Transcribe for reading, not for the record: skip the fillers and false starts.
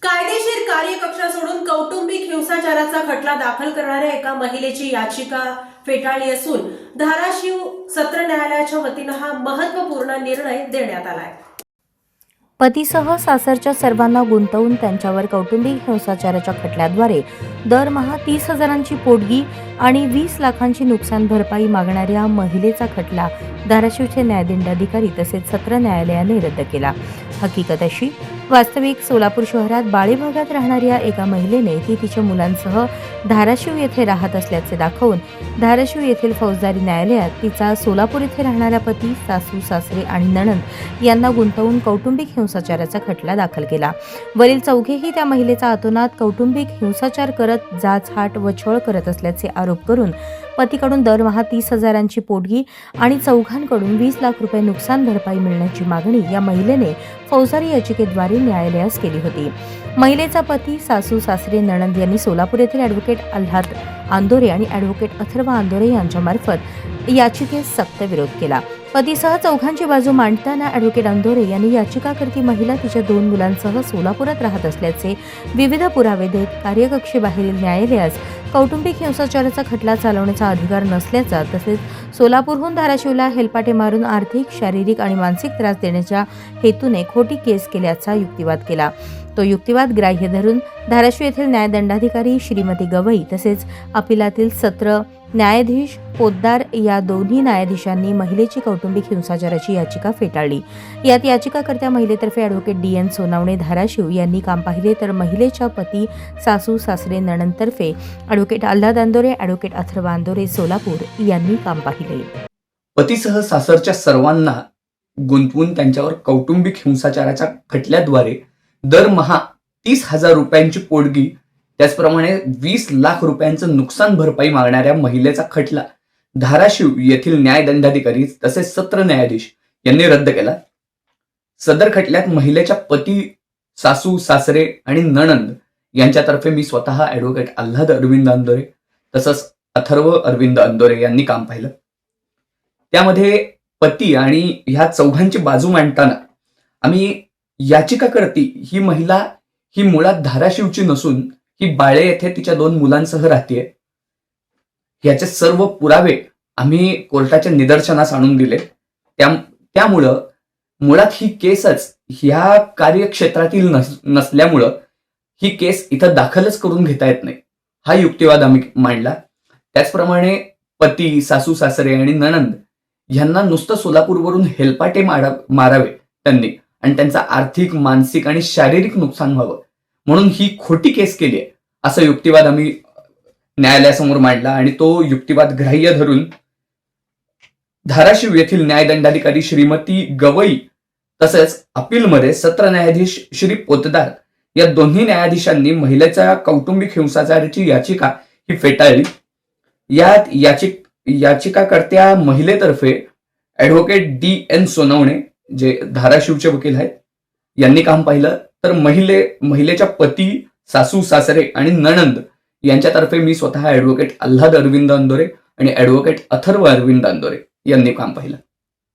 कायदेशीर कार्यकक्ष सोडून कौटुंबिक हिंसाचाराचा खटला दाखल करणाऱ्या एका महिलेची याचिका फेटाळली असून धाराशिव सत्र न्यायालयाच्या वतीनं हा महत्त्वपूर्ण निर्णय देण्यात आलाय। पतीसह सासरच्या सर्वांना गुंतवून त्यांच्यावर कौटुंबिक हिंसाचाराच्या खटल्याद्वारे दरमहा 30,000ची पोटगी आणि 20 लाखांची नुकसान भरपाई मागणाऱ्या महिलेचा खटला धाराशिवचे न्यायदंडाधिकारी तसेच सत्र न्यायालयाने रद्द केला। हकीकत अशी, वास्तविक सोलापूर शहरात बाळे भागात राहणाऱ्या एका महिलेने ती तिच्या मुलांसह धाराशिव येथे राहत असल्याचे दाखवून धाराशिव येथील फौजदारी न्यायालयात तिचा सोलापूर येथे राहणारा पती, सासू सासरे आणि नणंद यांना गुंतवून कौटुंबिक हिंसाचाराचा खटला दाखल केला। वरील चौघेही त्या महिलेचा अतोनात कौटुंबिक हिंसाचार करत जाचहाट व छळ करत असल्याचे आरोप करून पतीकडून दरमहा 30,000ची पोटगी आणि चौघांकडून 20 लाख रुपये नुकसान भरपाई मिळण्याची मागणी या महिलेने फौजदारी याचिकेद्वारे न्यायालयास केली होती। महिलेचा पती, सासू सासरे, नणंद यांनी सोलापूर येथील ॲडव्होकेट आल्हाद आंदोरे आणि ॲडव्होकेट अथर्व आंदोरे यांच्यामार्फत याचिकेस सक्त विरोध केला। पतीसह चौघांची बाजू मांडताना ॲडव्होकेट आंदोरे यांनी याचिकाकर्ती महिला तिच्या 2 मुलांसह सोलापुरात राहत असल्याचे विविध पुरावे देत कार्यकक्षेबाहेरील न्यायालयास कौटुंबिक हिंसाचाराचा खटला चालवण्याचा अधिकार नसल्याचा तसेच सोलापूरहून धाराशिवला हेलपाटे मारून आर्थिक, शारीरिक आणि मानसिक त्रास देण्याच्या हेतूने खोटी केस केल्याचा युक्तिवाद केला। तो युक्तिवाद ग्राह्य धरून धाराशिव येथील न्यायदंडाधिकारी श्रीमती गवई तसेच अपिलातील सत्र न्यायाधीश पोद्दार या दोन्ही न्यायाधीशांनी महिलेची कौटुंबिक हिंसाचाराची याचिका फेटाळली। यात याचिकाकर्त्या महिलेतर्फे ॲडव्होकेट DN सोनावणे धाराशिव यांनी काम पाहिले तर महिलेच्या पती, सासू सासरे, नणंदतर्फे ॲडव्होकेट आल्हाद आंदोरे, ॲडव्होकेट अथर्व आंदोरे सोलापूर यांनी काम पाहिले। पतीसह सासरच्या सर्वांना गुंतवून त्यांच्यावर कौटुंबिक हिंसाचाराच्या खटल्याद्वारे दरमहा 30,000 रुपयांची पोटगी त्याचप्रमाणे 20 लाख रुपयांचं नुकसान भरपाई मागणाऱ्या महिलेचा खटला धाराशिव येथील न्यायदंडाधिकारी तसेच सत्र न्यायाधीश यांनी रद्द केला। सदर खटल्यात महिलेच्या पती, सासू सासरे आणि नणंद यांच्यातर्फे मी स्वतः ॲडव्होकेट आल्हाद अरविंद आंदोरे तसंच अथर्व अरविंद आंदोरे यांनी काम पाहिलं। त्यामध्ये पती आणि ह्या चौघांची बाजू मांडताना आम्ही याचिकाकर्ती ही महिला ही मुळात धाराशिवची नसून ही बाळे येथे तिच्या 2 मुलांसह राहतेय याचे सर्व पुरावे आम्ही कोर्टाच्या निदर्शनास आणून दिले। त्यामुळं मुळात ही केसच ह्या कार्यक्षेत्रातील नसल्यामुळं ही केस इथं दाखलच करून घेता येत नाही हा युक्तिवाद आम्ही मांडला। त्याचप्रमाणे पती, सासू सासरे आणि नणंद यांना नुसतं सोलापूरवरून हेलपाटे मारावे त्यांनी आणि त्यांचा आर्थिक, मानसिक आणि शारीरिक नुकसान व्हावं म्हणून ही खोटी केस केली आहे असा युक्तिवाद आम्ही न्यायालयासमोर मांडला आणि तो युक्तिवाद ग्राह्य धरून धाराशिव येथील न्यायदंडाधिकारी श्रीमती गवई तसेच अपीलमध्ये सत्र न्यायाधीश श्री पोतदार या दोन्ही न्यायाधीशांनी महिलेच्या कौटुंबिक हिंसाचाराची याचिका ही फेटाळली। यात याचिकाकर्त्या महिलेतर्फे ॲडव्होकेट DN सोनवणे जे धाराशिवचे वकील आहेत यांनी काम पाहिलं तर महिलेच्या पती, सासू सासरे आणि नणंद यांच्यातर्फे मी स्वतः ॲडव्होकेट आल्हाद अरविंद आंदोरे आणि ॲडव्होकेट अथर्व अरविंद आंदोरे यांनी काम पाहिलं।